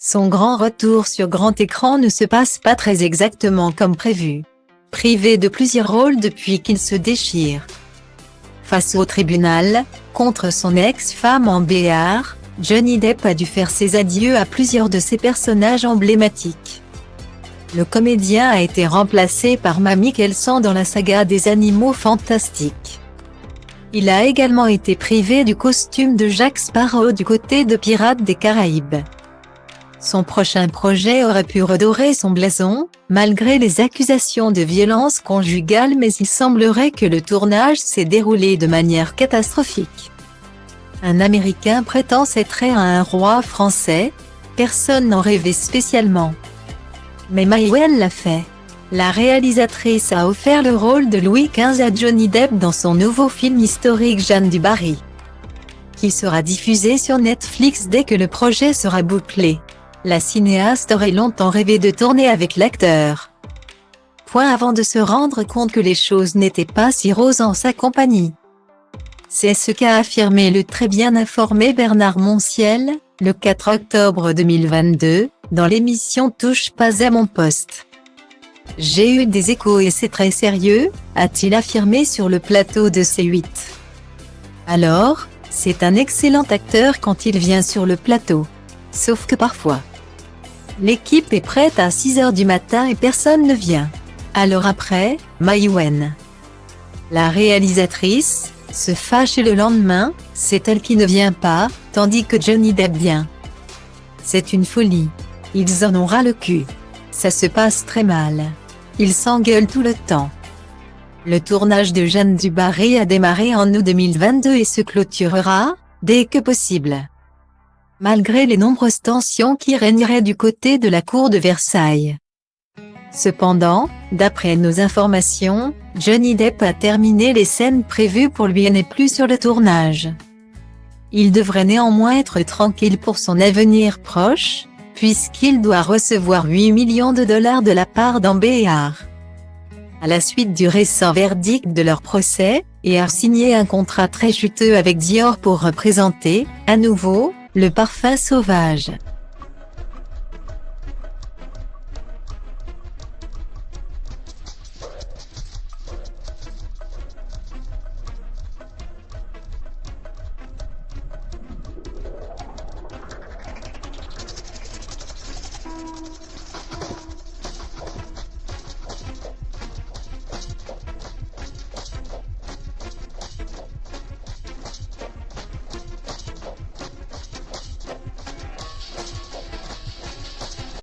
Son grand retour sur grand écran ne se passe pas très exactement comme prévu. Privé de plusieurs rôles depuis qu'il se déchire face au tribunal, contre son ex-femme Amber Heard, Johnny Depp a dû faire ses adieux à plusieurs de ses personnages emblématiques. Le comédien a été remplacé par Mads Mikkelsen dans la saga des Animaux Fantastiques. Il a également été privé du costume de Jack Sparrow du côté de Pirates des Caraïbes. Son prochain projet aurait pu redorer son blason, malgré les accusations de violence conjugale, mais il semblerait que le tournage s'est déroulé de manière catastrophique. Un Américain prétend s'être à un roi français, personne n'en rêvait spécialement. Mais Maïwenn l'a fait. La réalisatrice a offert le rôle de Louis XV à Johnny Depp dans son nouveau film historique Jeanne du Barry, qui sera diffusé sur Netflix dès que le projet sera bouclé. La cinéaste aurait longtemps rêvé de tourner avec l'acteur. Avant de se rendre compte que les choses n'étaient pas si roses en sa compagnie. C'est ce qu'a affirmé le très bien informé Bernard Montiel, le 4 octobre 2022, dans l'émission Touche pas à mon poste. J'ai eu des échos et c'est très sérieux, a-t-il affirmé sur le plateau de C8. Alors, c'est un excellent acteur quand il vient sur le plateau. Sauf que parfois, l'équipe est prête à 6h du matin et personne ne vient. Alors après, Maïwenn, la réalisatrice, se fâche et le lendemain, c'est elle qui ne vient pas, tandis que Johnny Depp vient. C'est une folie. Ils en ont ras le cul. Ça se passe très mal. Ils s'engueulent tout le temps. Le tournage de Jeanne du Barry a démarré en août 2022 et se clôturera, dès que possible. Malgré les nombreuses tensions qui régneraient du côté de la cour de Versailles. Cependant, d'après nos informations, Johnny Depp a terminé les scènes prévues pour lui et n'est plus sur le tournage. Il devrait néanmoins être tranquille pour son avenir proche, puisqu'il doit recevoir 8 millions de dollars de la part d'Amber Heard, à la suite du récent verdict de leur procès, et a signé un contrat très juteux avec Dior pour représenter, à nouveau, le parfum sauvage.